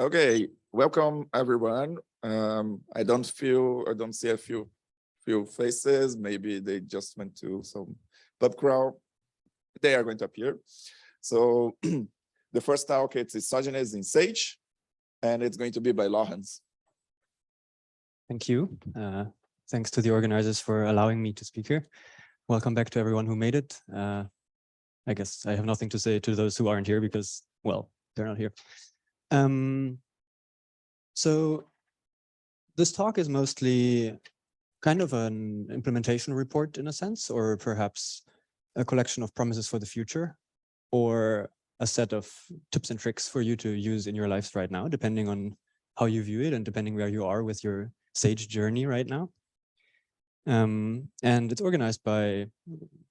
Okay, welcome everyone. I don't see a few faces. Maybe they just went to some pub crawl. They are going to appear. So the first talk, it's Isogenies in Sage, and it's going to be by Lorenz. Thank you. Thanks to the organizers for allowing me to speak here. Welcome back to everyone who made it. I guess I have nothing to say to those who aren't here because, well, they're not here. So this talk is mostly kind of an implementation report in a sense, or perhaps a collection of promises for the future, or a set of tips and tricks for you to use in your lives right now, depending on how you view it and depending where you are with your Sage journey right now. And it's organized by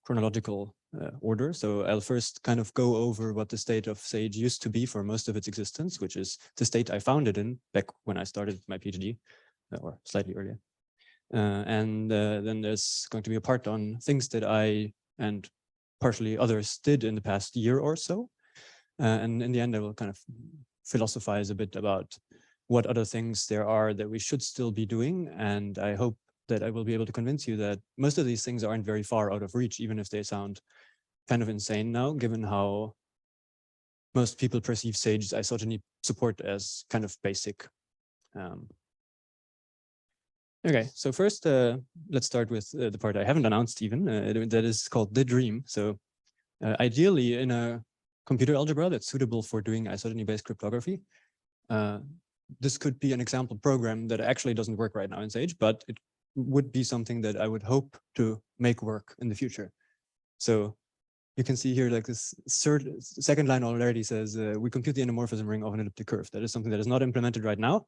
chronological order. So I'll first kind of go over what the state of Sage used to be for most of its existence, which is the state I found it in back when I started my PhD, or slightly earlier. And then there's going to be a part on things that I and partially others did in the past year or so. And in the end, I will kind of philosophize a bit about what other things there are that we should still be doing. And I hope that I will be able to convince you that most of these things aren't very far out of reach, even if they sound kind of insane now, given how most people perceive Sage's isogeny support as kind of basic. Okay, so first, let's start with the part I haven't announced even, that is called the dream. So ideally in a computer algebra that's suitable for doing isogeny-based cryptography, this could be an example program that actually doesn't work right now in Sage, but it would be something that I would hope to make work in the future. So you can see here, like this second line already says, we compute the endomorphism ring of an elliptic curve. That is something that is not implemented right now,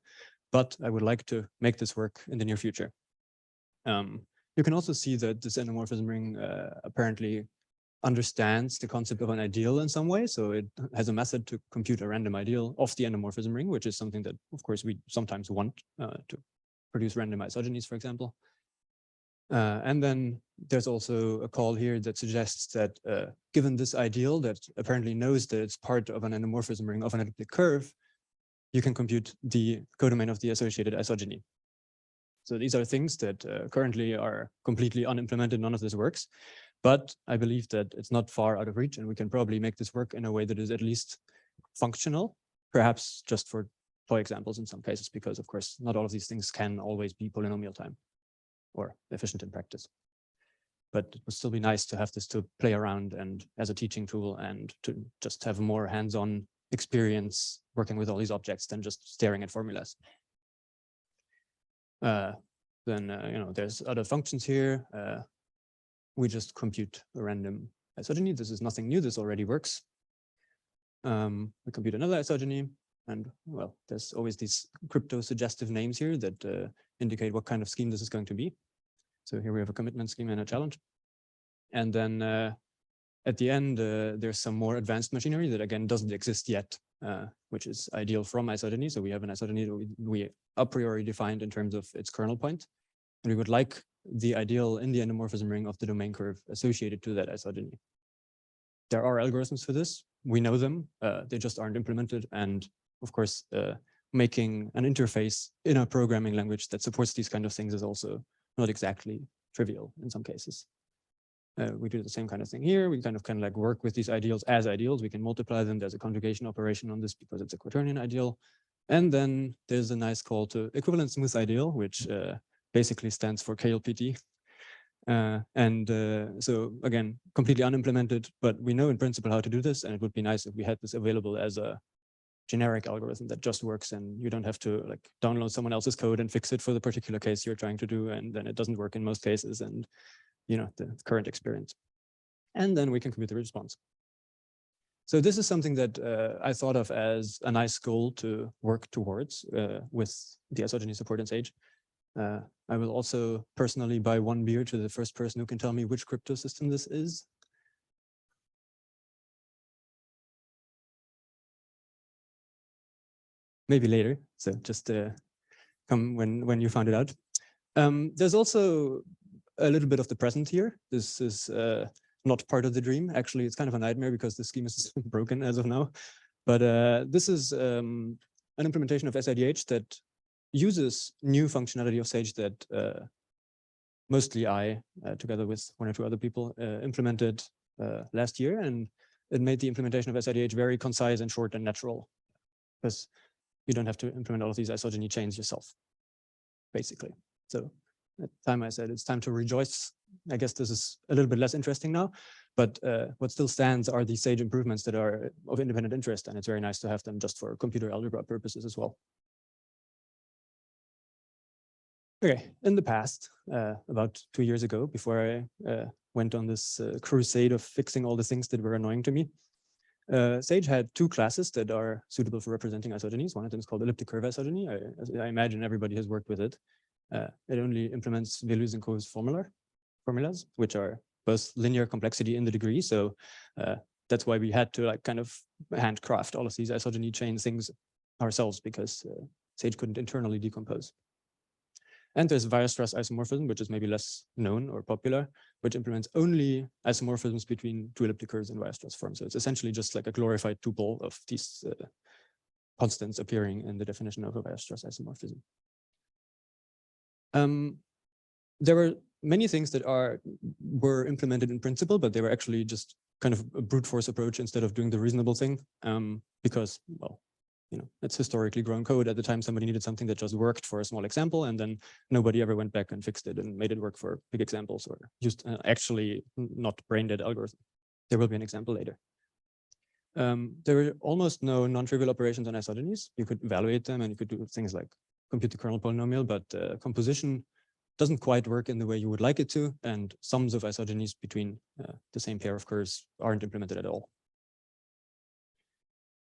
but I would like to make this work in the near future. You can also see that this endomorphism ring apparently understands the concept of an ideal in some way. So it has a method to compute a random ideal of the endomorphism ring, which is something that, of course, we sometimes want to produce random isogenies, for example. And then there's also a call here that suggests that given this ideal that apparently knows that it's part of an endomorphism ring of an elliptic curve, you can compute the codomain of the associated isogeny. So these are things that currently are completely unimplemented. None of this works. But I believe that it's not far out of reach, and we can probably make this work in a way that is at least functional, perhaps just for toy examples in some cases, because of course, not all of these things can always be polynomial time or efficient in practice. But it would still be nice to have this to play around and as a teaching tool and to just have more hands-on experience working with all these objects than just staring at formulas. There's other functions here. We just compute a random isogeny. This is nothing new. This already works. We compute another isogeny. And well, there's always these crypto suggestive names here that indicate what kind of scheme this is going to be. So here we have a commitment scheme and a challenge. And then at the end, there's some more advanced machinery that again doesn't exist yet, which is ideal from isogeny. So we have an isogeny that we a priori defined in terms of its kernel point. And we would like the ideal in the endomorphism ring of the domain curve associated to that isogeny. There are algorithms for this. We know them. They just aren't implemented. And of course, making an interface in a programming language that supports these kind of things is also not exactly trivial in some cases. We do the same kind of thing here. We kind of like work with these ideals as ideals. We can multiply them. There's a conjugation operation on this because it's a quaternion ideal. And then there's a nice call to equivalent smooth ideal, which basically stands for KLPT. So again, completely unimplemented, but we know in principle how to do this. And it would be nice if we had this available as a generic algorithm that just works and you don't have to like download someone else's code and fix it for the particular case you're trying to do. And then it doesn't work in most cases and, you know, the current experience. And then we can compute the response. So this is something that I thought of as a nice goal to work towards with the isogeny support in Sage. I will also personally buy 1 beer to the first person who can tell me which crypto system this is. Maybe later, so just come when you found it out. There's also a little bit of the present here. This is not part of the dream. Actually, it's kind of a nightmare because the scheme is broken as of now. But this is a an implementation of SIDH that uses new functionality of Sage that mostly I, together with one or two other people, implemented last year, and it made the implementation of SIDH very concise and short and natural, because you don't have to implement all of these isogeny chains yourself, basically. So at the time I said it's time to rejoice. I guess this is a little bit less interesting now, but what still stands are these Sage improvements that are of independent interest, and it's very nice to have them just for computer algebra purposes as well. Okay, in the past, about 2 years ago, before I went on this crusade of fixing all the things that were annoying to me, Sage had two classes that are suitable for representing isogenies. One of them is called elliptic curve isogeny. I imagine everybody has worked with it. It only implements Leuven formulas, which are both linear complexity in the degree. So that's why we had to like kind of handcraft all of these isogeny chain things ourselves, because Sage couldn't internally decompose. And there's Weierstrass isomorphism, which is maybe less known or popular, which implements only isomorphisms between two elliptic curves in Weierstrass form. So it's essentially just like a glorified tuple of these constants appearing in the definition of a Weierstrass isomorphism. There were many things that were implemented in principle, but they were actually just kind of a brute force approach instead of doing the reasonable thing, because, well, you know, it's historically grown code. At the time, somebody needed something that just worked for a small example, and then nobody ever went back and fixed it and made it work for big examples, or used actually not brain-dead algorithm. There will be an example later. There were almost no non-trivial operations on isogenies. You could evaluate them, and you could do things like compute the kernel polynomial, but composition doesn't quite work in the way you would like it to, and sums of isogenies between the same pair of curves aren't implemented at all.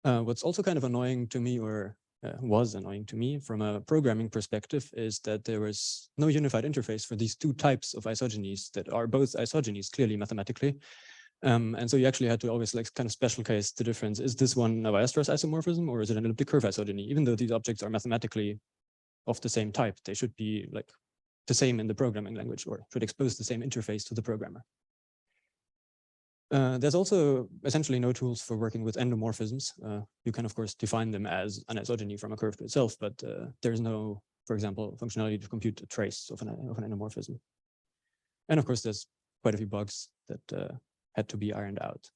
What's also kind of annoying to me, or was annoying to me from a programming perspective, is that there was no unified interface for these two types of isogenies that are both isogenies clearly mathematically. And so you actually had to always like kind of special case the difference. Is this one a Weierstrass isomorphism, or is it an elliptic curve isogeny? Even though these objects are mathematically of the same type, they should be like the same in the programming language, or should expose the same interface to the programmer. There's also essentially no tools for working with endomorphisms. You can, of course, define them as an isogeny from a curve to itself, but there's no, for example, functionality to compute a trace of an endomorphism. And of course, there's quite a few bugs that had to be ironed out.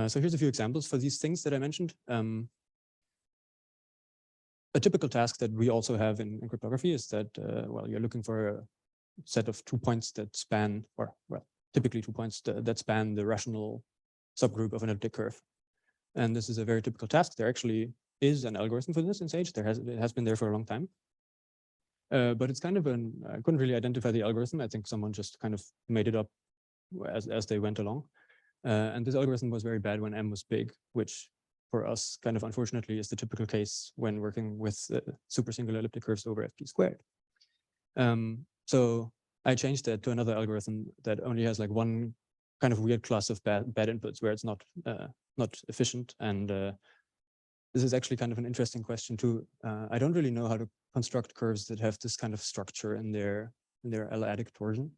So here's a few examples for these things that I mentioned. A typical task that we also have in cryptography is that, well, you're looking for a set of 2 points that span, or well, typically 2 points that span the rational subgroup of an elliptic curve. And this is a very typical task. There actually is an algorithm for this in Sage. It has been there for a long time. But it's kind of I couldn't really identify the algorithm. I think someone just kind of made it up as they went along. And this algorithm was very bad when M was big, which for us kind of unfortunately is the typical case when working with super singular elliptic curves over FP squared. So I changed that to another algorithm that only has like one kind of weird class of bad inputs where it's not efficient. And this is actually kind of an interesting question too. I don't really know how to construct curves that have this kind of structure in their L-adic torsion.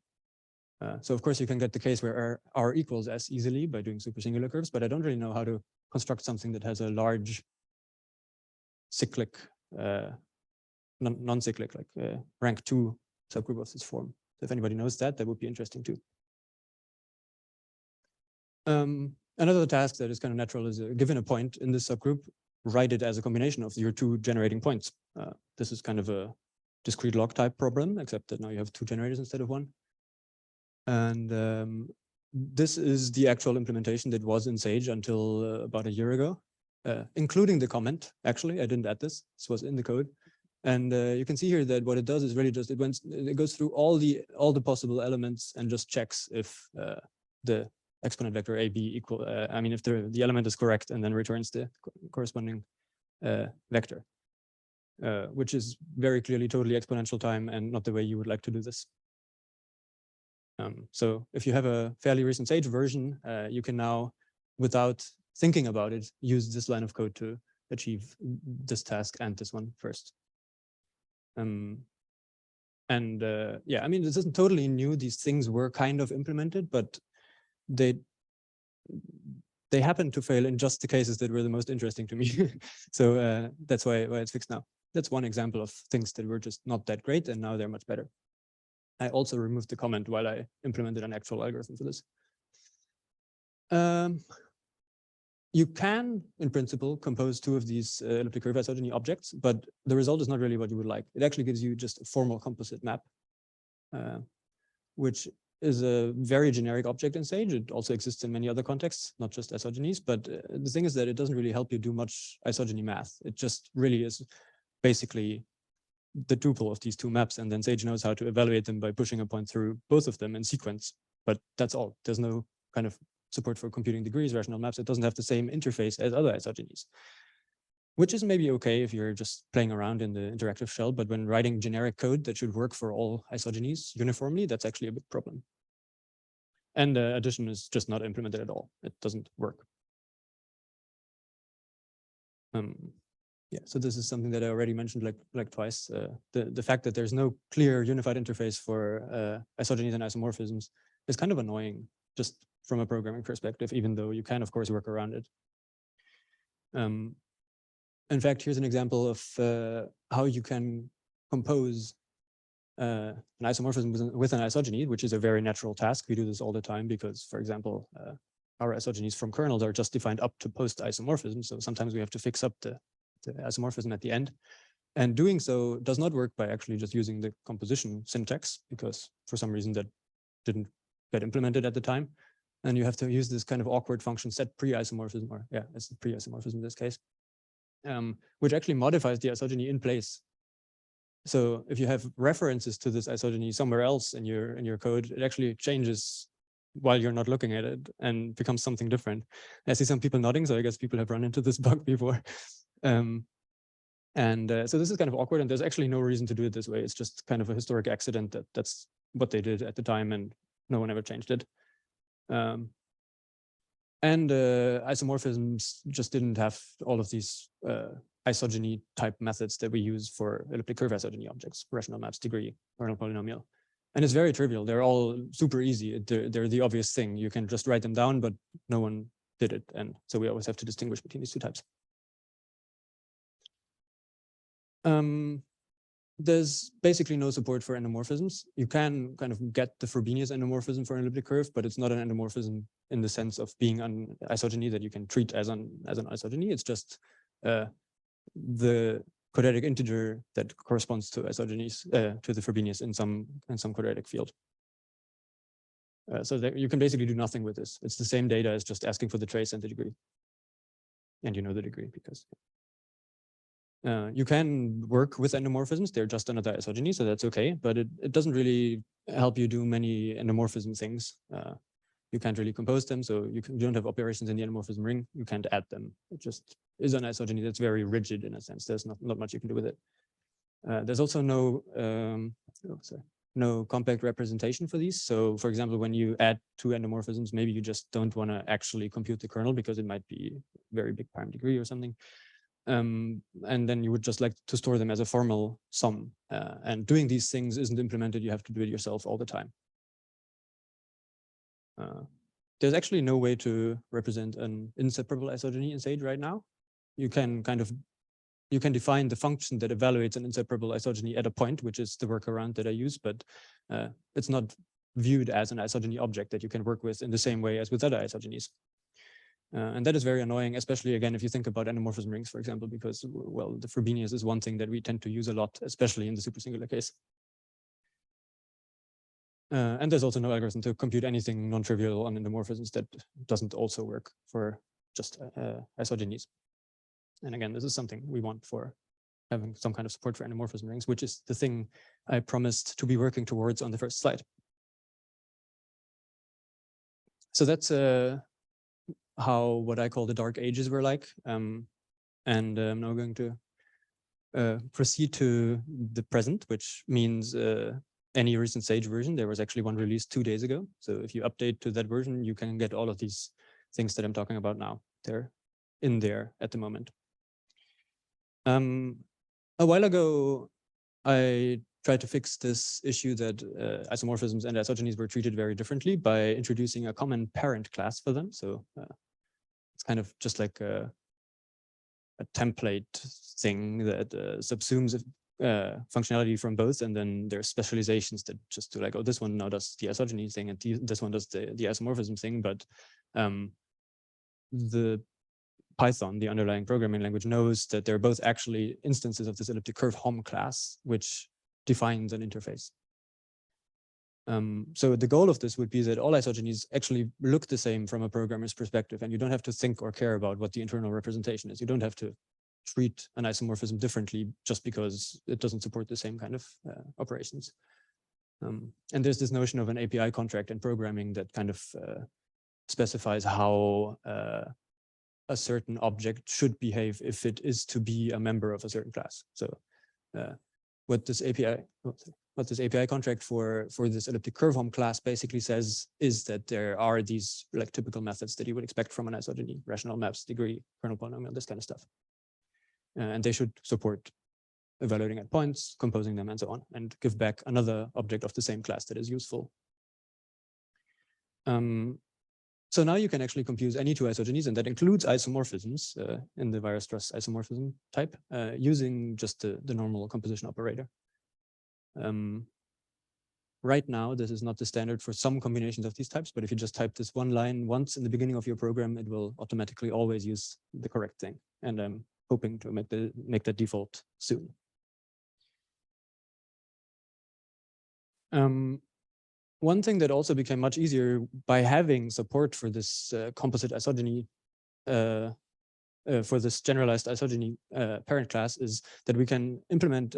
So of course you can get the case where R equals S easily by doing super singular curves, but I don't really know how to construct something that has a large cyclic, non-cyclic, like rank 2 subgroup of this form. So if anybody knows that, that would be interesting too. Another task that is kind of natural is given a point in this subgroup, write it as a combination of your two generating points. This is kind of a discrete log type problem, except that now you have 2 generators instead of 1. And this is the actual implementation that was in Sage until about a year ago, including the comment. Actually, I didn't add this. This was in the code. And you can see here that what it does is really just it goes through all the possible elements and just checks if the exponent vector AB equal, I mean, if the element is correct, and then returns the corresponding vector, which is very clearly totally exponential time and not the way you would like to do this. So if you have a fairly recent Sage version, you can now, without thinking about it, use this line of code to achieve this task and this one first. Yeah, I mean, this isn't totally new. These things were kind of implemented, but they happen to fail in just the cases that were the most interesting to me. So that's why it's fixed now. That's one example of things that were just not that great, and now they're much better. I also removed the comment while I implemented an actual algorithm for this. You can, in principle, compose two of these elliptic curve isogeny objects, but the result is not really what you would like. It actually gives you just a formal composite map, which is a very generic object in Sage. It also exists in many other contexts, not just isogenies. But the thing is that it doesn't really help you do much isogeny math. It just really is basically the tuple of these two maps, and then Sage knows how to evaluate them by pushing a point through both of them in sequence. But that's all. There's no kind of support for computing degrees, rational maps. It doesn't have the same interface as other isogenies, which is maybe okay if you're just playing around in the interactive shell. But when writing generic code that should work for all isogenies uniformly, that's actually a big problem. And addition is just not implemented at all. It doesn't work. Yeah, so this is something that I already mentioned like twice. The fact that there's no clear unified interface for isogenies and isomorphisms is kind of annoying, just from a programming perspective, even though you can, of course, work around it. In fact, here's an example of how you can compose an isomorphism with an isogeny, which is a very natural task. We do this all the time because, for example, our isogenies from kernels are just defined up to post isomorphism. So sometimes we have to fix up the isomorphism at the end. And doing so does not work by actually just using the composition syntax, because for some reason that didn't get implemented at the time. And you have to use this kind of awkward function set pre-isomorphism, or yeah, it's the pre-isomorphism in this case, which actually modifies the isogeny in place. So if you have references to this isogeny somewhere else in your code, it actually changes while you're not looking at it and becomes something different. I see some people nodding, so I guess people have run into this bug before. So this is kind of awkward, and there's actually no reason to do it this way. It's just kind of a historic accident that's what they did at the time, and no one ever changed it. Isomorphisms just didn't have all of these isogeny type methods that we use for elliptic curve isogeny objects, rational maps, degree, kernel polynomial. And it's very trivial. They're all super easy. They're the obvious thing. You can just write them down, but no one did it. And so we always have to distinguish between these two types. There's basically no support for endomorphisms. You can kind of get the Frobenius endomorphism for an elliptic curve, but it's not an endomorphism in the sense of being an isogeny that you can treat as an isogeny. It's just the quadratic integer that corresponds to isogenies, to the Frobenius in some quadratic field. So that you can basically do nothing with this. It's the same data as just asking for the trace and the degree. And you know the degree because you can work with endomorphisms. They're just another isogeny, so that's okay. But it doesn't really help you do many endomorphism things. You can't really compose them, so you don't have operations in the endomorphism ring. You can't add them. It just is an isogeny that's very rigid in a sense. There's not much you can do with it. There's also no compact representation for these. So, for example, when you add two endomorphisms, maybe you just don't want to actually compute the kernel because it might be very big prime degree or something. And then you would just like to store them as a formal sum. And doing these things isn't implemented. You have to do it yourself all the time. There's actually no way to represent an inseparable isogeny in Sage right now. You can define the function that evaluates an inseparable isogeny at a point, which is the workaround that I use, but it's not viewed as an isogeny object that you can work with in the same way as with other isogenies. And that is very annoying, especially again, if you think about endomorphism rings, for example, because, well, the Frobenius is one thing that we tend to use a lot, especially in the supersingular case. And there's also no algorithm to compute anything non-trivial on endomorphisms that doesn't also work for just isogenies. And again, this is something we want for having some kind of support for endomorphism rings, which is the thing I promised to be working towards on the first slide. So that's how what I call the dark ages were like. And I'm now going to proceed to the present, which means any recent Sage version. There was actually one released 2 days ago. So if you update to that version, you can get all of these things that I'm talking about now. They're in there at the moment. A while ago, I tried to fix this issue that isomorphisms and isogenies were treated very differently by introducing a common parent class for them. So It's kind of just like a template thing that subsumes functionality from both, and then there's specializations that just do like, oh, this one now does the isogeny thing, and this one does the isomorphism thing. But the Python, the underlying programming language, knows that they're both actually instances of this elliptic curve HOM class, which defines an interface. So the goal of this would be that all isogenies actually look the same from a programmer's perspective, and you don't have to think or care about what the internal representation is. You don't have to treat an isomorphism differently just because it doesn't support the same kind of operations. And there's this notion of an API contract in programming that kind of specifies how a certain object should behave if it is to be a member of a certain class. So what this API contract for this elliptic curve HOM class basically says is that there are these like typical methods that you would expect from an isogeny: rational maps, degree, kernel polynomial, this kind of stuff. And they should support evaluating at points, composing them, and so on, and give back another object of the same class that is useful. So now you can actually compute any two isogenies, and that includes isomorphisms in the Weierstrass isomorphism type, using just the normal composition operator. Right now, this is not the standard for some combinations of these types, but if you just type this one line once in the beginning of your program, it will automatically always use the correct thing. And I'm hoping to make that default soon. One thing that also became much easier by having support for this composite isogeny, for this generalized isogeny parent class, is that we can implement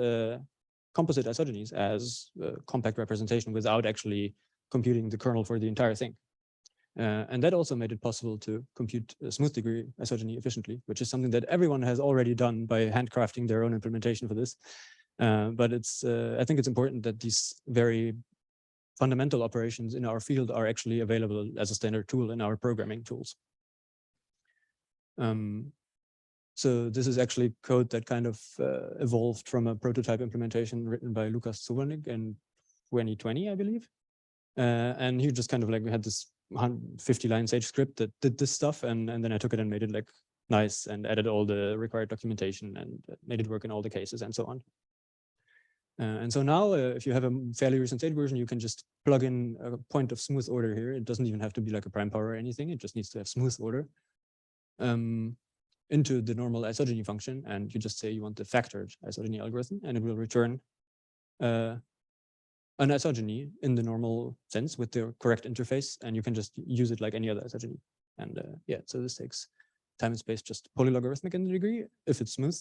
composite isogenies as compact representation without actually computing the kernel for the entire thing. And that also made it possible to compute a smooth degree isogeny efficiently, which is something that everyone has already done by handcrafting their own implementation for this. But it's I think it's important that these very fundamental operations in our field are actually available as a standard tool in our programming tools. So this is actually code that kind of evolved from a prototype implementation written by Lukas Zubernik in 2020, I believe. And he just kind of like had this 150-line Sage script that did this stuff, and then I took it and made it like nice and added all the required documentation and made it work in all the cases and so on. And so now, if you have a fairly recent Sage version, you can just plug in a point of smooth order here. It doesn't even have to be like a prime power or anything. It just needs to have smooth order into the normal isogeny function. And you just say you want the factored isogeny algorithm, and it will return an isogeny in the normal sense with the correct interface. And you can just use it like any other isogeny. And yeah, so this takes time and space just polylogarithmic in the degree if it's smooth,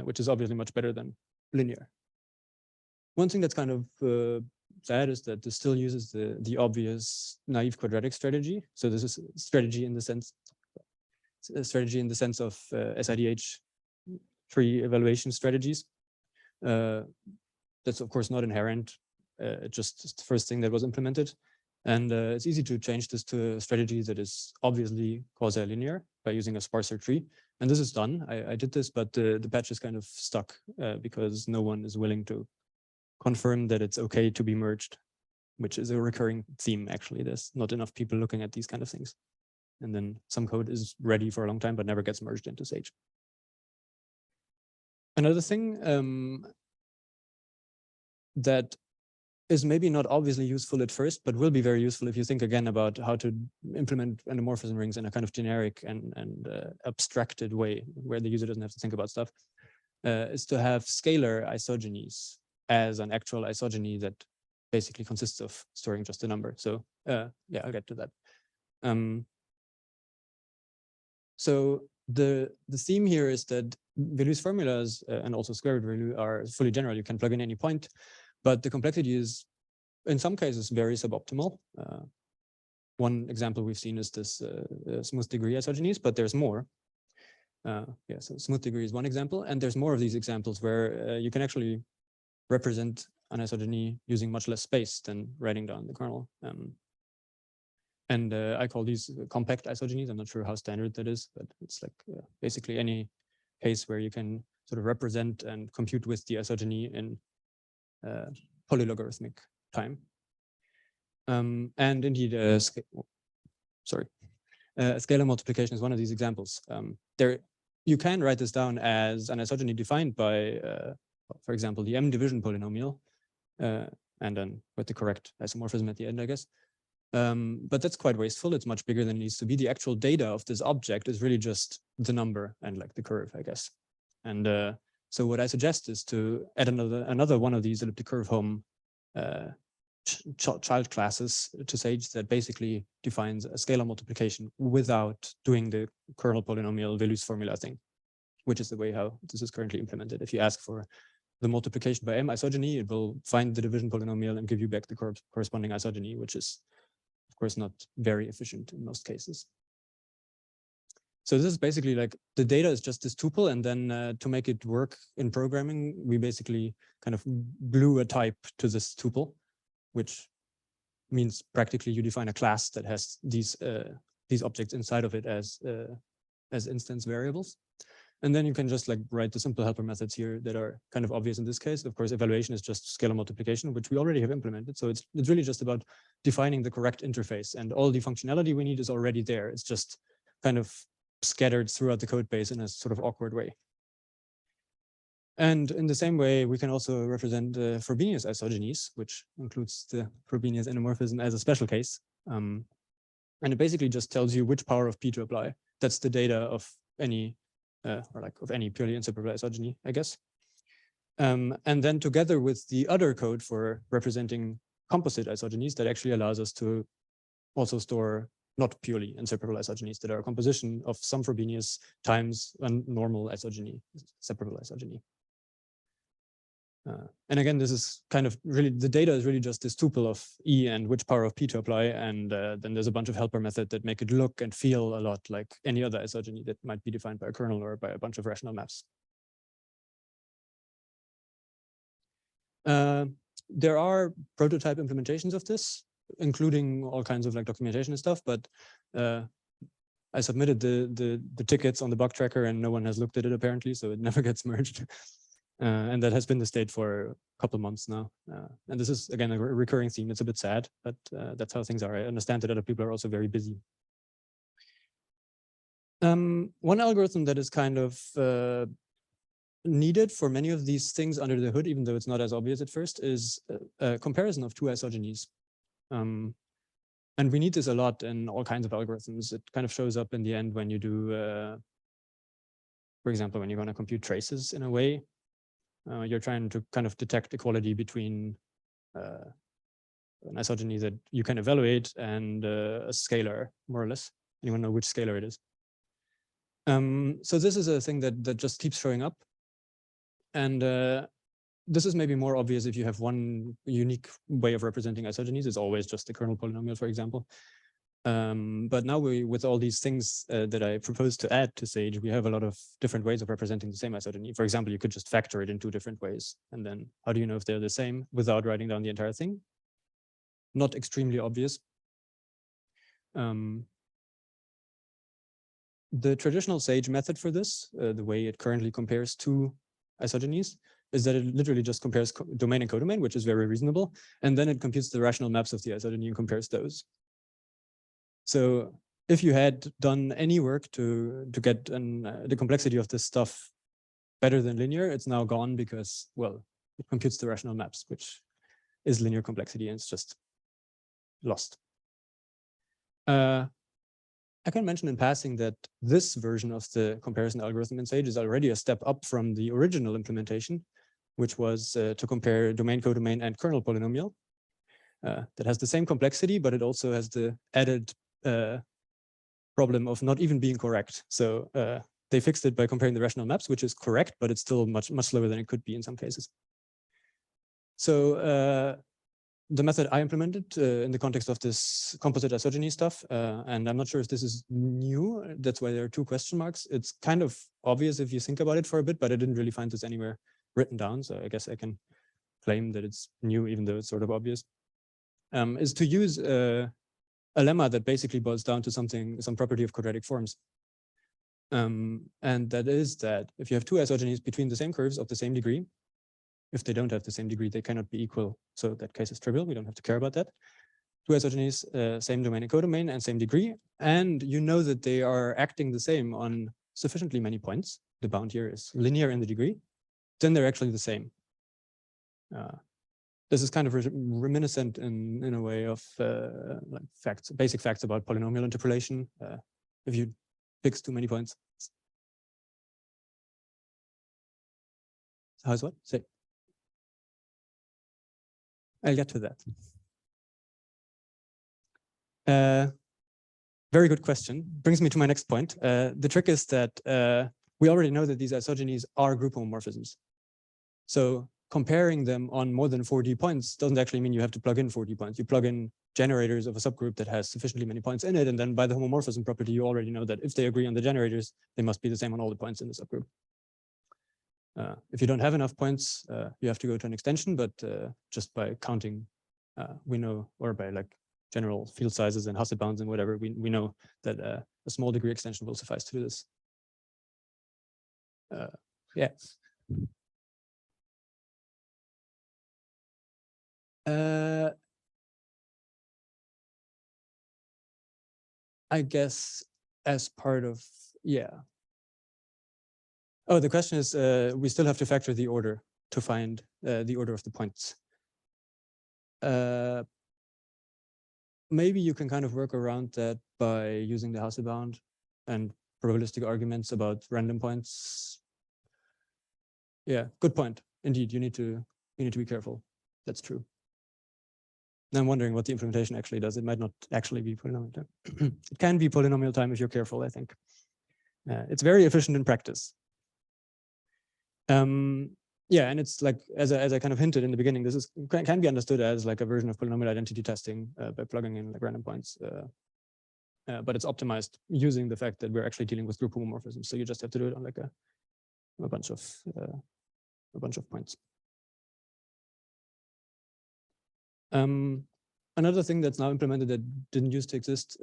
which is obviously much better than linear. One thing that's kind of sad is that this still uses the obvious naive quadratic strategy. So this is a strategy in the sense of SIDH tree evaluation strategies. That's of course not inherent. Just the first thing that was implemented, and it's easy to change this to a strategy that is obviously quasi-linear by using a sparser tree. And this is done. I did this, but the patch is kind of stuck because no one is willing to confirm that it's okay to be merged, which is a recurring theme, actually. There's not enough people looking at these kind of things. And then some code is ready for a long time, but never gets merged into Sage. Another thing that is maybe not obviously useful at first, but will be very useful if you think again about how to implement endomorphism rings in a kind of generic and abstracted way where the user doesn't have to think about stuff, is to have scalar isogenies as an actual isogeny that basically consists of storing just a number. So yeah, I'll get to that. So the theme here is that Velu's formulas and also square root Velu are fully general. You can plug in any point, but the complexity is in some cases very suboptimal. One example we've seen is this smooth degree isogenies, but there's more. Yeah, so smooth degree is one example, and there's more of these examples where you can actually represent an isogeny using much less space than writing down the kernel. And I call these compact isogenies. I'm not sure how standard that is, but it's like basically any case where you can sort of represent and compute with the isogeny in polylogarithmic time. And indeed, sorry. Scalar multiplication is one of these examples. You can write this down as an isogeny defined by, for example, the M division polynomial, and then with the correct isomorphism at the end, I guess. But that's quite wasteful. It's much bigger than it needs to be. The actual data of this object is really just the number and like the curve, I guess. And so what I suggest is to add another one of these elliptic curve home child classes to Sage that basically defines a scalar multiplication without doing the kernel polynomial Velouz formula thing, which is the way how this is currently implemented. If you ask for the multiplication by M isogeny, it will find the division polynomial and give you back the corresponding isogeny, which is, of course, not very efficient in most cases. So this is basically like the data is just this tuple, and then to make it work in programming, we basically kind of glue a type to this tuple, which means practically you define a class that has these objects inside of it as instance variables. And then you can just like write the simple helper methods here that are kind of obvious in this case. Of course, evaluation is just scalar multiplication, which we already have implemented. So it's really just about defining the correct interface, and all the functionality we need is already there. It's just kind of scattered throughout the code base in a sort of awkward way. And in the same way, we can also represent Frobenius isogenies, which includes the Frobenius endomorphism as a special case. And it basically just tells you which power of P to apply. That's the data of any, or like of any purely inseparable isogeny, I guess. And then together with the other code for representing composite isogenies, that actually allows us to also store not purely inseparable isogenies that are a composition of some Frobenius times a normal isogeny, separable isogeny. And again, this is kind of really, the data is really just this tuple of E and which power of P to apply. And then there's a bunch of helper methods that make it look and feel a lot like any other isogeny that might be defined by a kernel or by a bunch of rational maps. There are prototype implementations of this, including all kinds of like documentation and stuff, but I submitted the tickets on the bug tracker and no one has looked at it apparently, so it never gets merged. And that has been the state for a couple of months now. And this is, again, a recurring theme. It's a bit sad, but that's how things are. I understand that other people are also very busy. One algorithm that is kind of needed for many of these things under the hood, even though it's not as obvious at first, is a comparison of two isogenies. And we need this a lot in all kinds of algorithms. It kind of shows up in the end when you do, for example, when you're going to compute traces in a way. You're trying to kind of detect equality between an isogeny that you can evaluate and a scalar, more or less. Anyone know which scalar it is? So this is a thing that just keeps showing up. And this is maybe more obvious if you have one unique way of representing isogenies. It's always just the kernel polynomial, for example. But now with all these things that I propose to add to Sage, we have a lot of different ways of representing the same isogeny. For example, you could just factor it in two different ways. And then how do you know if they're the same without writing down the entire thing? Not extremely obvious. The traditional Sage method for this, the way it currently compares two isogenies, is that it literally just compares domain and codomain, which is very reasonable. And then it computes the rational maps of the isogeny and compares those. So if you had done any work to get the complexity of this stuff better than linear, it's now gone because, well, it computes the rational maps, which is linear complexity, and it's just lost. I can mention in passing that this version of the comparison algorithm in Sage is already a step up from the original implementation, which was to compare domain, codomain, and kernel polynomial. That has the same complexity, but it also has the added problem of not even being correct. So they fixed it by comparing the rational maps, which is correct, but it's still much slower than it could be in some cases. So the method I implemented in the context of this composite isogeny stuff, and I'm not sure if this is new, that's why there are two question marks. It's kind of obvious if you think about it for a bit, but I didn't really find this anywhere written down. So I guess I can claim that it's new, even though it's sort of obvious, is to use a lemma that basically boils down to some property of quadratic forms. And that is that if you have two isogenies between the same curves of the same degree, if they don't have the same degree, they cannot be equal. So that case is trivial. We don't have to care about that. two isogenies, same domain and codomain and same degree, and you know that they are acting the same on sufficiently many points, the bound here is linear in the degree, then they're actually the same. This is kind of reminiscent in a way of like facts, basic facts about polynomial interpolation. If you fix too many points. How's what? Say. I'll get to that. Very good question. Brings me to my next point. The trick is that we already know that these isogenies are group homomorphisms. So comparing them on more than 4D points doesn't actually mean you have to plug in 4D points. You plug in generators of a subgroup that has sufficiently many points in it, and then by the homomorphism property, you already know that if they agree on the generators, they must be the same on all the points in the subgroup. If you don't have enough points, you have to go to an extension, but just by counting, we know, or by like general field sizes and Hasse bounds and whatever, we know that a small degree extension will suffice to do this. Yeah. I guess as part of, yeah. Oh, the question is, we still have to factor the order to find the order of the points. Maybe you can kind of work around that by using the Hasse bound and probabilistic arguments about random points. Yeah, good point. Indeed, you need to be careful. That's true. I'm wondering what the implementation actually does. It might not actually be polynomial time. It can be polynomial time if you're careful, I think. It's very efficient in practice. Yeah, and it's like, as I kind of hinted in the beginning, this can be understood as like a version of polynomial identity testing by plugging in like random points. But it's optimized using the fact that we're actually dealing with group homomorphisms. So you just have to do it on like a bunch of points. Another thing that's now implemented that didn't used to exist,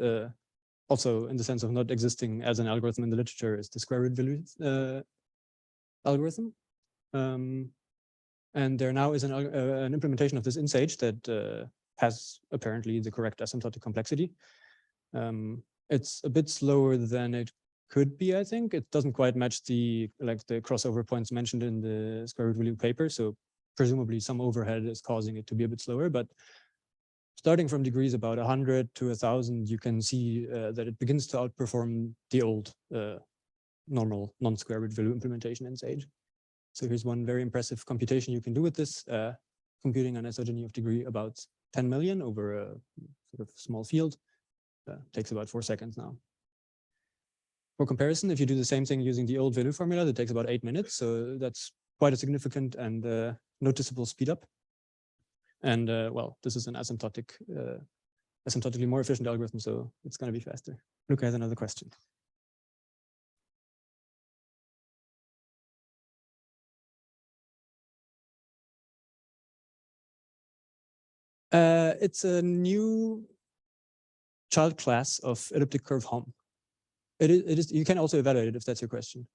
also in the sense of not existing as an algorithm in the literature, is the square root value algorithm. And there now is an implementation of this in Sage that has apparently the correct asymptotic complexity. It's a bit slower than it could be, I think. It doesn't quite match the crossover points mentioned in the square root value paper. So presumably some overhead is causing it to be a bit slower, but starting from degrees about 100 to 1,000, you can see that it begins to outperform the old normal non-square root value implementation in Sage. So here's one very impressive computation you can do with this, computing an isogeny of degree about 10 million over a sort of small field. Takes about 4 seconds now. For comparison, if you do the same thing using the old value formula, that takes about 8 minutes. So that's quite a significant and noticeable speed up. And well, this is an asymptotically more efficient algorithm, so it's going to be faster. Luca has another question. It's a new child class of elliptic curve Hom. It is. You can also evaluate it if that's your question.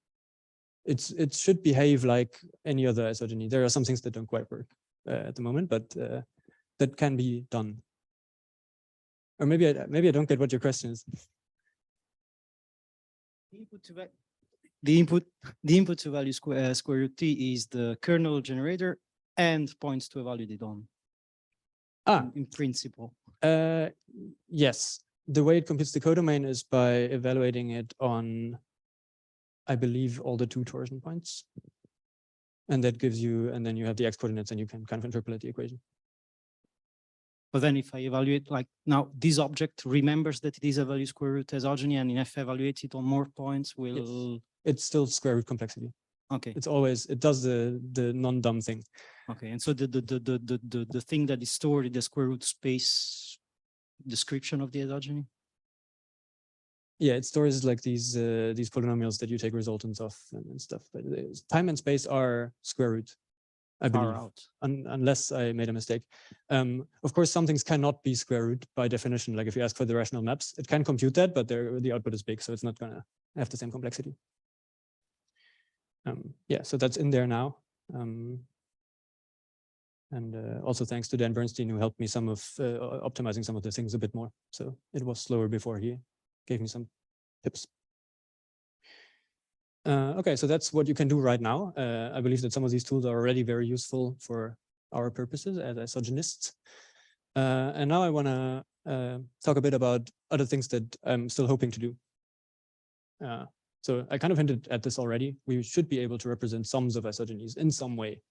It should behave like any other isogeny. There are some things that don't quite work at the moment, but that can be done. Or maybe I don't get what your question is. The input to value square root t is the kernel generator and points to a value they don't. In principle. Yes. The way it computes the codomain is by evaluating it on, I believe, all the 2 torsion points. And that gives you, and then you have the x coordinates and you can kind of interpolate the equation. But then if I evaluate, like now, this object remembers that it is a value square root isogeny, and if I evaluate it on more points, will... Yes. It's still square root complexity. Okay. It's always, it does the non-dumb thing. Okay, and so the thing that is stored in the square root space description of the isogeny? Yeah, it stores like these polynomials that you take resultants of and stuff. But time and space are square root, I believe, unless I made a mistake. Of course, some things cannot be square root by definition. Like if you ask for the rational maps, it can compute that, but the output is big, so it's not gonna have the same complexity. Yeah, so that's in there now. And also thanks to Dan Bernstein, who helped me optimizing some of the things a bit more. So it was slower before he gave me some tips. Okay, so that's what you can do right now. I believe that some of these tools are already very useful for our purposes as isogenists. And now I want to talk a bit about other things that I'm still hoping to do. So I kind of hinted at this already. We should be able to represent sums of isogenies in some way.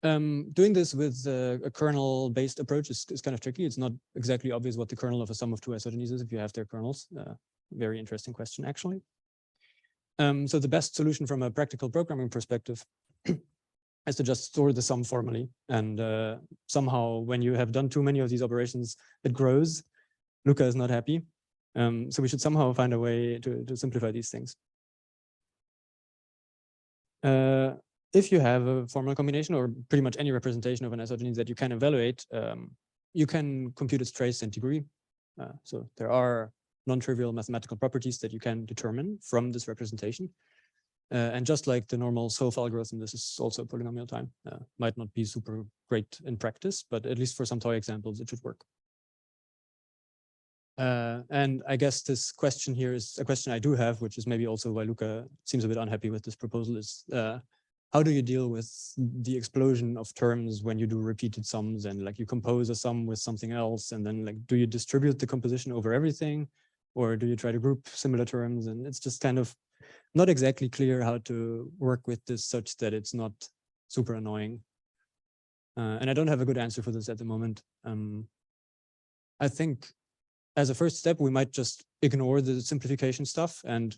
Doing this with a kernel-based approach is kind of tricky. It's not exactly obvious what the kernel of a sum of two isogenies is if you have their kernels. Very interesting question, actually. So the best solution from a practical programming perspective is to just store the sum formally. And somehow, when you have done too many of these operations, it grows. Luca is not happy. So we should somehow find a way to simplify these things. If you have a formal combination or pretty much any representation of an isogeny that you can evaluate, you can compute its trace and degree. So there are non-trivial mathematical properties that you can determine from this representation. And just like the normal SOAF algorithm, this is also polynomial time. Might not be super great in practice, but at least for some toy examples, it should work. And I guess this question here is a question I do have, which is maybe also why Luca seems a bit unhappy with this proposal, is how do you deal with the explosion of terms when you do repeated sums and like you compose a sum with something else, and then like do you distribute the composition over everything, or do you try to group similar terms? And it's just kind of not exactly clear how to work with this such that it's not super annoying. And I don't have a good answer for this at the moment. I think as a first step, we might just ignore the simplification stuff and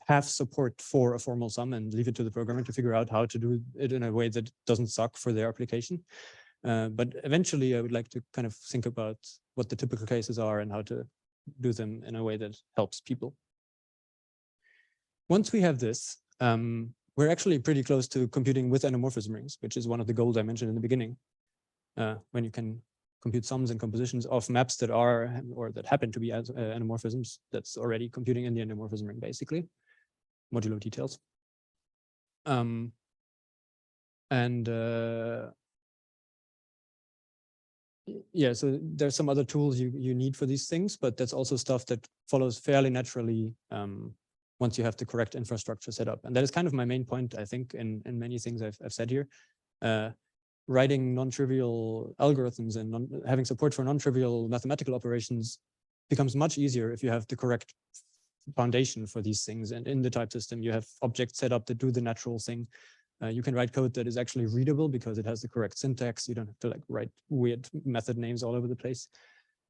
have support for a formal sum and leave it to the programmer to figure out how to do it in a way that doesn't suck for their application. But eventually, I would like to kind of think about what the typical cases are and how to do them in a way that helps people. Once we have this, we're actually pretty close to computing with endomorphism rings, which is one of the goals I mentioned in the beginning. When you can compute sums and compositions of maps that are or that happen to be as endomorphisms, that's already computing in the endomorphism ring, basically, modulo details. Yeah, so there's some other tools you need for these things, but that's also stuff that follows fairly naturally once you have the correct infrastructure set up. And that is kind of my main point, I think, in many things I've said here. Writing non-trivial algorithms and having support for non-trivial mathematical operations becomes much easier if you have the correct foundation for these things. And in the type system, you have objects set up that do the natural thing. You can write code that is actually readable because it has the correct syntax. You don't have to like write weird method names all over the place.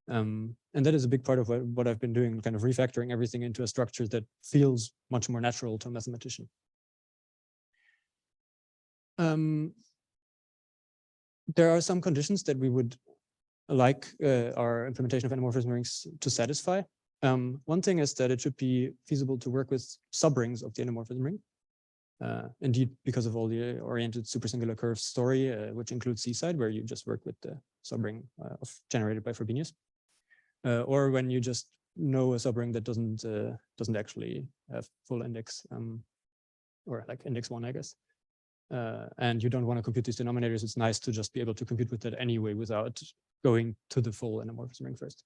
And that is a big part of what I've been doing, kind of refactoring everything into a structure that feels much more natural to a mathematician. There are some conditions that we would like our implementation of endomorphism rings to satisfy. One thing is that it should be feasible to work with subrings of the endomorphism ring. Indeed, because of all the oriented supersingular curves story, which includes Seaside, where you just work with the subring generated by Frobenius, or when you just know a subring that doesn't actually have full index, or like index 1, I guess. And you don't want to compute these denominators, it's nice to just be able to compute with that anyway without going to the full endomorphism ring first.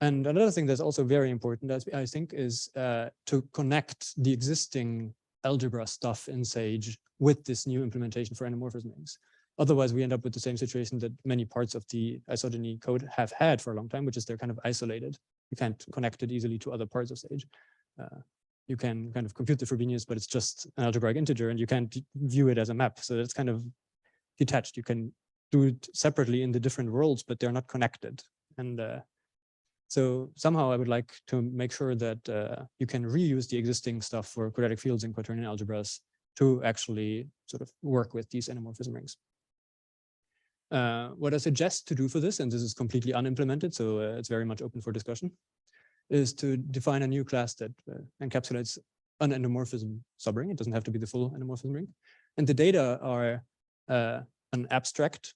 And another thing that's also very important, I think, is to connect the existing algebra stuff in Sage with this new implementation for endomorphism rings. Otherwise, we end up with the same situation that many parts of the isogeny code have had for a long time, which is they're kind of isolated. You can't connect it easily to other parts of Sage. You can kind of compute the Frobenius, but it's just an algebraic integer, and you can't view it as a map. So it's kind of detached. You can do it separately in the different worlds, but they're not connected. And so somehow I would like to make sure that you can reuse the existing stuff for quadratic fields and quaternion algebras to actually sort of work with these endomorphism rings. What I suggest to do for this, and this is completely unimplemented, so it's very much open for discussion, is to define a new class that encapsulates an endomorphism subring. It doesn't have to be the full endomorphism ring. And the data are an abstract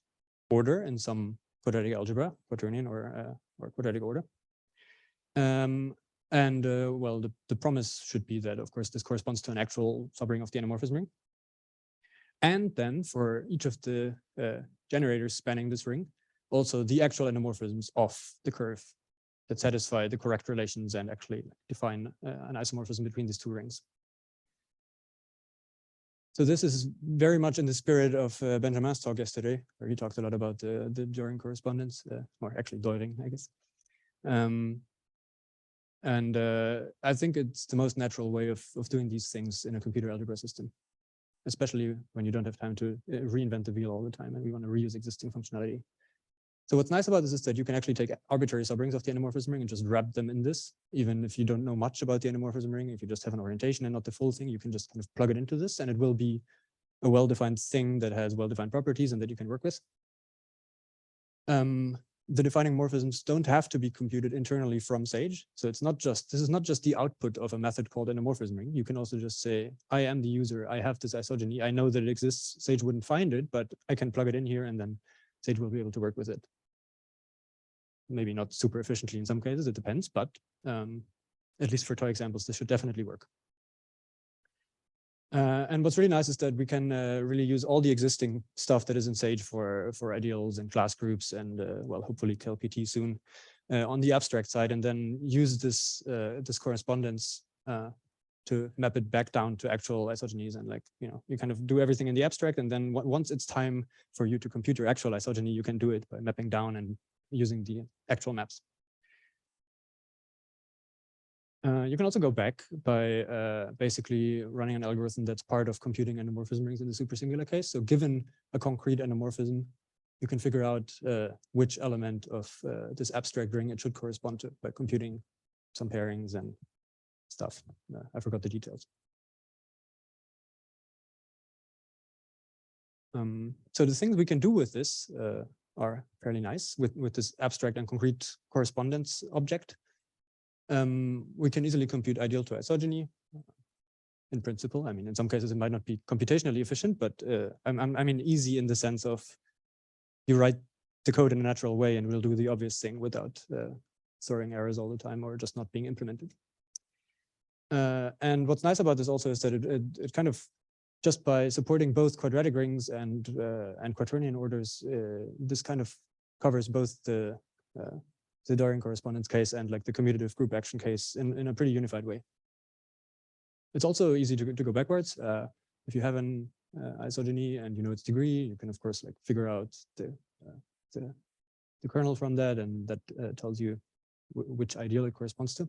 order in some quadratic algebra, quaternion or quadratic order. Well, the promise should be that, of course, this corresponds to an actual subring of the endomorphism ring. And then for each of the generators spanning this ring, also the actual endomorphisms of the curve that satisfy the correct relations and actually define an isomorphism between these two rings. So this is very much in the spirit of Benjamin's talk yesterday, where he talked a lot about the Döring correspondence, or actually Döring, I guess. I think it's the most natural way of doing these things in a computer algebra system, especially when you don't have time to reinvent the wheel all the time and we want to reuse existing functionality. So what's nice about this is that you can actually take arbitrary subrings of the endomorphism ring and just wrap them in this. Even if you don't know much about the endomorphism ring, if you just have an orientation and not the full thing, you can just kind of plug it into this and it will be a well-defined thing that has well-defined properties and that you can work with. The defining morphisms don't have to be computed internally from Sage. So it's not just, this is not just the output of a method called endomorphism ring. You can also just say, I am the user, I have this isogeny, I know that it exists, Sage wouldn't find it, but I can plug it in here and then Sage will be able to work with it. Maybe not super efficiently in some cases, it depends, but at least for toy examples, this should definitely work. And what's really nice is that we can really use all the existing stuff that is in Sage for ideals and class groups and well, hopefully KLPT soon on the abstract side, and then use this this correspondence to map it back down to actual isogenies. And like, you know, you kind of do everything in the abstract, and then once it's time for you to compute your actual isogeny, you can do it by mapping down and using the actual maps. You can also go back by basically running an algorithm that's part of computing endomorphism rings in the supersingular case. So given a concrete endomorphism, you can figure out which element of this abstract ring it should correspond to by computing some pairings and stuff. I forgot the details. So the things we can do with this are fairly nice with this abstract and concrete correspondence object. We can easily compute ideal-to-isogeny in principle. I mean, in some cases, it might not be computationally efficient, but I mean, easy in the sense of you write the code in a natural way and we'll do the obvious thing without throwing errors all the time or just not being implemented. And what's nice about this also is that it kind of, just by supporting both quadratic rings and quaternion orders, this kind of covers both the Döring correspondence case and like the commutative group action case in a pretty unified way. It's also easy to go backwards. If you have an isogeny and you know its degree, you can of course like figure out the kernel from that, and that tells you which ideal it corresponds to.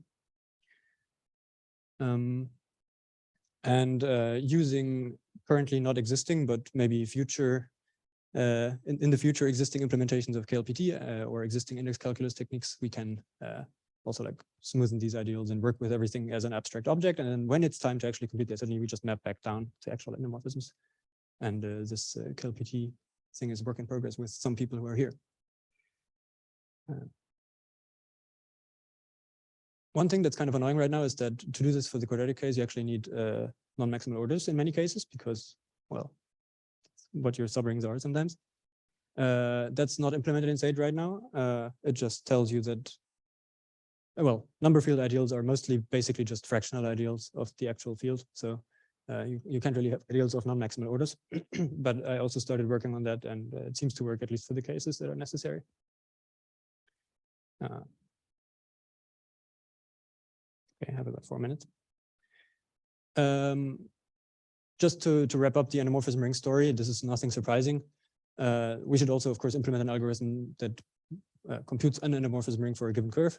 Using currently not existing, but maybe future in the future existing implementations of KLPT or existing index calculus techniques, we can also like smoothen these ideals and work with everything as an abstract object. And then when it's time to actually compute the isogeny, we just map back down to actual endomorphisms. And this KLPT thing is work in progress with some people who are here. One thing that's kind of annoying right now is that to do this for the quadratic case, you actually need non-maximal orders in many cases because, well, what your subrings are sometimes. That's not implemented in Sage right now. It just tells you that, well, number field ideals are mostly basically just fractional ideals of the actual field. So you can't really have ideals of non-maximal orders. But I also started working on that, and it seems to work at least for the cases that are necessary. Okay, I have about 4 minutes. Just to wrap up the endomorphism ring story, this is nothing surprising. We should also, of course, implement an algorithm that computes an endomorphism ring for a given curve.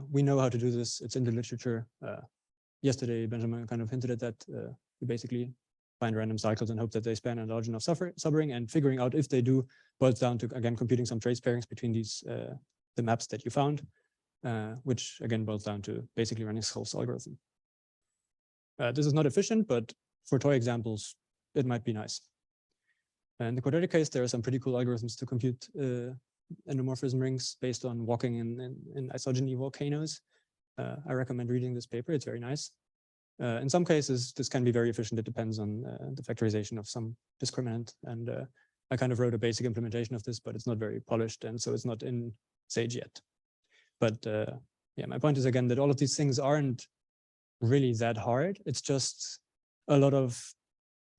We know how to do this. It's in the literature. Yesterday, Benjamin kind of hinted at that. We basically find random cycles and hope that they span a large enough subring, and figuring out if they do boils down to, again, computing some trace pairings between these the maps that you found, which again boils down to basically running Schull's algorithm. This is not efficient, but for toy examples, it might be nice. In the quadratic case, there are some pretty cool algorithms to compute endomorphism rings based on walking in isogeny volcanoes. I recommend reading this paper. It's very nice. In some cases, this can be very efficient. It depends on the factorization of some discriminant. And I kind of wrote a basic implementation of this, but it's not very polished. And so it's not in Sage yet. But yeah, my point is, again, that all of these things aren't really that hard. It's just a lot of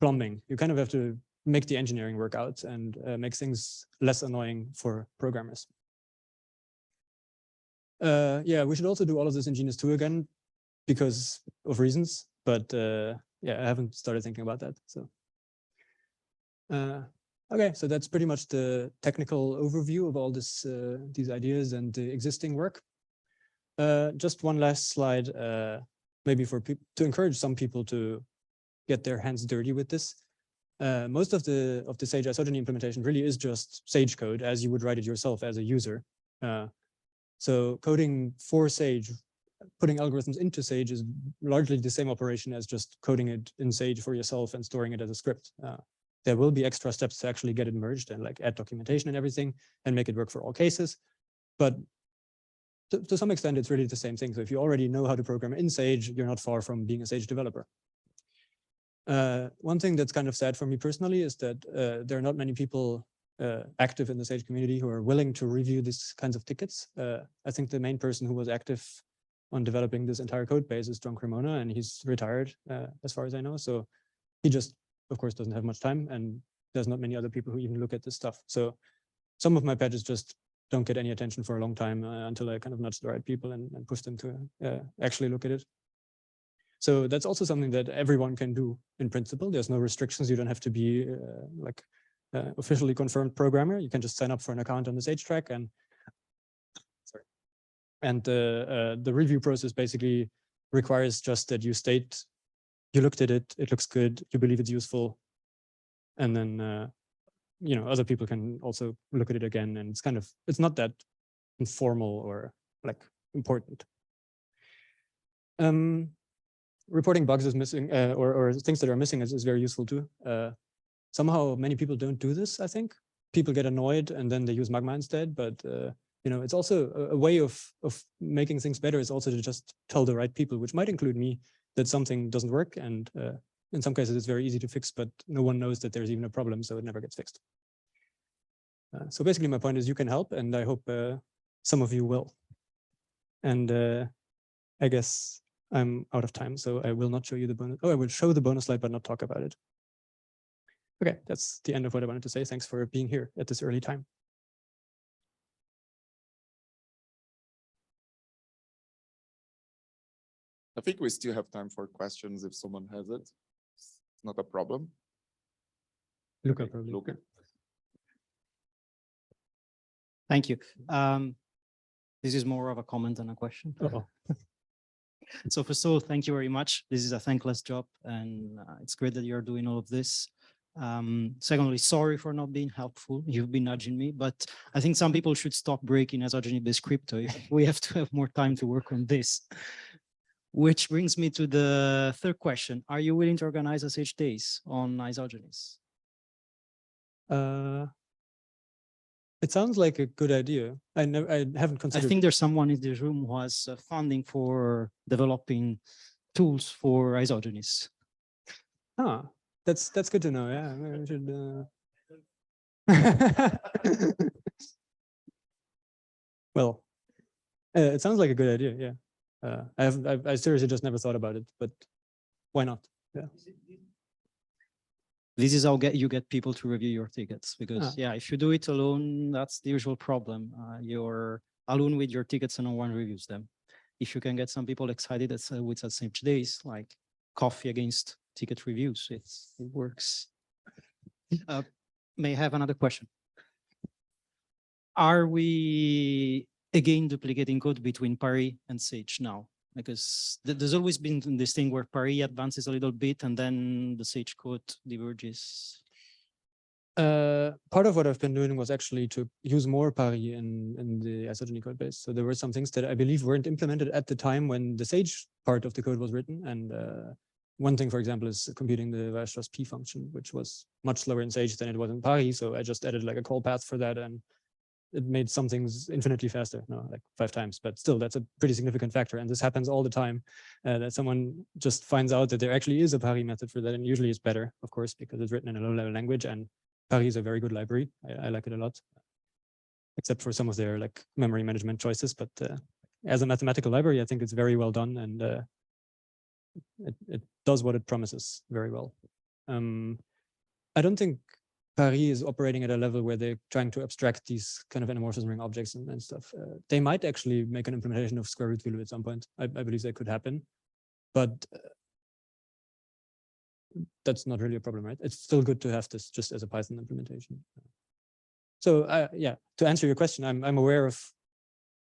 plumbing. You kind of have to make the engineering work out and make things less annoying for programmers. Yeah, we should also do all of this in Genius 2 again because of reasons, but yeah, I haven't started thinking about that. So okay, so that's pretty much the technical overview of all this, these ideas and the existing work. Just one last slide, maybe for to encourage some people to get their hands dirty with this. Most of the Sage isogeny implementation really is just Sage code as you would write it yourself as a user. So coding for Sage, putting algorithms into Sage is largely the same operation as just coding it in Sage for yourself and storing it as a script. There will be extra steps to actually get it merged and like add documentation and everything and make it work for all cases. But to some extent, it's really the same thing. So if you already know how to program in Sage, you're not far from being a Sage developer. One thing that's kind of sad for me personally is that there are not many people active in the Sage community who are willing to review these kinds of tickets. I think the main person who was active on developing this entire code base is John Cremona, and he's retired as far as I know. So he just, of course, doesn't have much time, and there's not many other people who even look at this stuff. So some of my patches just don't get any attention for a long time until I kind of nudge the right people and push them to actually look at it. So that's also something that everyone can do in principle. There's no restrictions. You don't have to be like officially confirmed programmer. You can just sign up for an account on the Sage track and sorry. And the review process basically requires just that you state you looked at it, it looks good, you believe it's useful, and then you know, other people can also look at it again, and it's kind of, it's not that informal or like important. Reporting bugs is missing, or things that are missing is very useful too. Somehow many people don't do this, I think. People get annoyed and then they use Magma instead, but you know, it's also a way of making things better is also to just tell the right people, which might include me, that something doesn't work, and in some cases it's very easy to fix, but no one knows that there's even a problem, so it never gets fixed. So basically my point is you can help, and I hope some of you will. And I guess I'm out of time, so I will not show you the bonus. Oh, I will show the bonus slide, but not talk about it. Okay, that's the end of what I wanted to say. Thanks for being here at this early time. I think we still have time for questions if someone has it. It's not a problem. Luca, probably. Luca. Thank you. This is more of a comment than a question. Uh-oh. So first of all, thank you very much. This is a thankless job, and it's great that you're doing all of this. Secondly, sorry for not being helpful. You've been nudging me, but I think some people should stop breaking isogeny-based crypto. We have to have more time to work on this. Which brings me to the third question. Are you willing to organize a Sage Days on Isogenies? It sounds like a good idea. I haven't considered. I think there's someone in this room who has funding for developing tools for Isogenies. Ah, that's good to know. Yeah, we should. Well, it sounds like a good idea. Yeah. I seriously just never thought about it, but why not? Yeah. This is how you get people to review your tickets, because yeah, if you do it alone, that's the usual problem. You're alone with your tickets and no one reviews them. If you can get some people excited with Sage Days, like coffee against ticket reviews, it works. May I have another question? Are we again duplicating code between Parry and Sage now? Because there's always been this thing where Parry advances a little bit and then the Sage code diverges. Part of what I've been doing was actually to use more Parry in the isogeny code base. So there were some things that I believe weren't implemented at the time when the Sage part of the code was written. And one thing, for example, is computing the Weierstrass P function, which was much slower in Sage than it was in Parry. So I just added like a call path for that, and it made some things infinitely faster, no, like 5 times, but still that's a pretty significant factor. And this happens all the time, that someone just finds out that there actually is a Parry method for that. And usually it's better, of course, because it's written in a low-level language, and Parry is a very good library. I like it a lot, except for some of their like memory management choices. But as a mathematical library, I think it's very well done, and it does what it promises very well. I don't think Paris is operating at a level where they're trying to abstract these kind of endomorphism ring objects and stuff. They might actually make an implementation of square root VLOO at some point. I believe that could happen, but that's not really a problem, right? It's still good to have this just as a Python implementation. So yeah, to answer your question, I'm aware of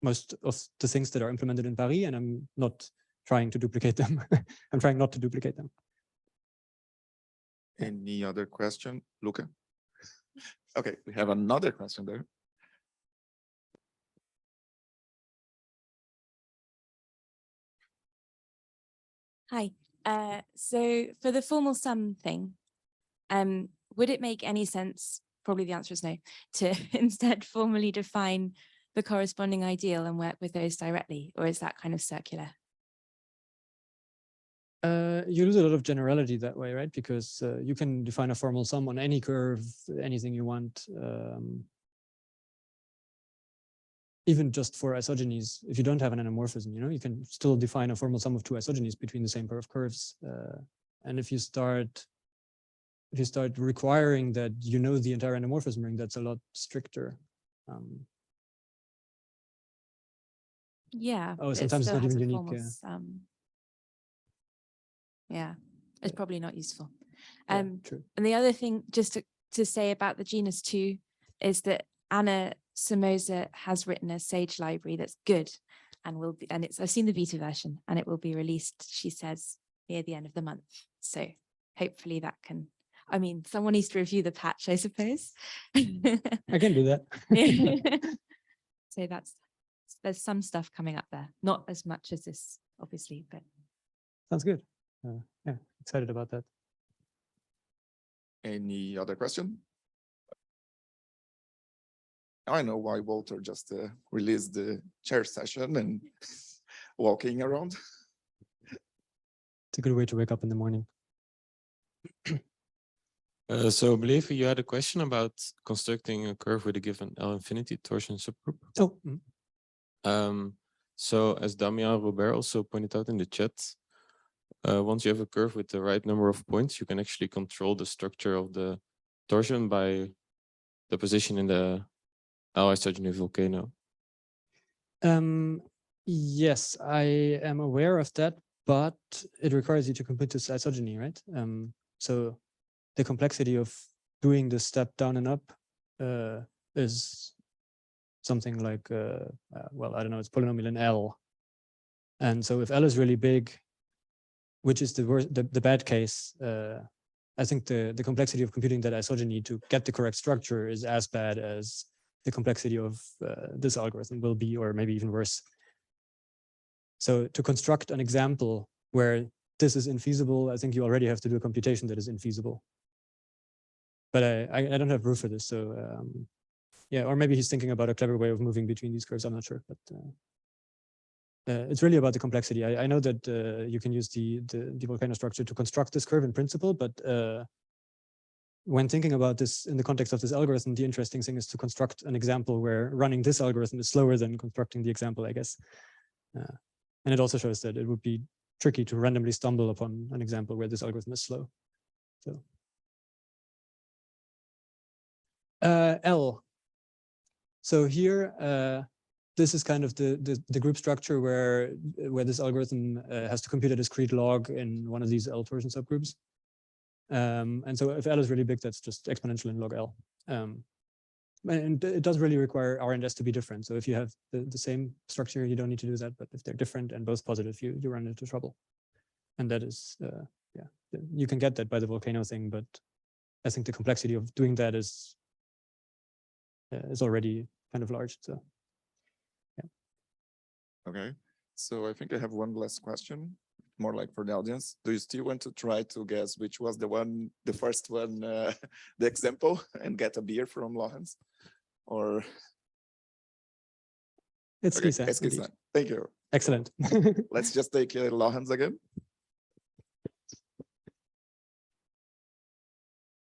most of the things that are implemented in Paris, and I'm not trying to duplicate them. I'm trying not to duplicate them. Any other question, Luca? Okay, we have another question there. Hi. So for the formal sum thing, would it make any sense, probably the answer is no, to instead formally define the corresponding ideal and work with those directly, or is that kind of circular? You lose a lot of generality that way, right? Because you can define a formal sum on any curve, anything you want. Even just for isogenies, if you don't have an endomorphism, you can still define a formal sum of two isogenies between the same pair of curves. And if you start requiring that the entire endomorphism ring, that's a lot stricter. Yeah. Oh, sometimes it's not even unique. Yeah, it's probably not useful. True. And the other thing just to say about the genus 2 is that Anna Somoza has written a Sage library that's good and will be, and I've seen the beta version and it will be released, she says, near the end of the month. So hopefully that can, I mean, someone needs to review the patch, I suppose. I can do that. So there's some stuff coming up there, not as much as this, obviously, but. Sounds good. Yeah, excited about that. Any other question? I know why Walter just released the chair session and walking around. It's a good way to wake up in the morning. So I believe you had a question about constructing a curve with a given L infinity torsion subgroup. Oh. So as Damien Robert also pointed out in the chat, once you have a curve with the right number of points, you can actually control the structure of the torsion by the position in the L isogeny volcano. Yes, I am aware of that, but it requires you to compute this isogeny, right? So the complexity of doing the step down and up is something like, well, I don't know, it's polynomial in L. And so if L is really big, which is the bad case, I think the complexity of computing that isogeny to get the correct structure is as bad as the complexity of this algorithm will be, or maybe even worse. So to construct an example where this is infeasible, I think you already have to do a computation that is infeasible. But I don't have proof for this, so yeah, or maybe he's thinking about a clever way of moving between these curves. I'm not sure, but it's really about the complexity. I know that you can use the volcano structure to construct this curve in principle, but when thinking about this in the context of this algorithm, the interesting thing is to construct an example where running this algorithm is slower than constructing the example, I guess. And it also shows that it would be tricky to randomly stumble upon an example where this algorithm is slow. So L. So here, this is kind of the group structure where this algorithm has to compute a discrete log in one of these L torsion subgroups. And so if L is really big, that's just exponential in log L. And it does really require R and S to be different. So if you have the same structure, you don't need to do that. But if they're different and both positive, you run into trouble. And that is, yeah, you can get that by the volcano thing. But I think the complexity of doing that is already kind of large. So yeah. Okay, so I think I have one last question, more like for the audience. Do you still want to try to guess which was the first one, the example, and get a beer from Lorenz? Or It's okay, Lisa. it's Lisa. Thank you. Excellent. Let's just take Lorenz again.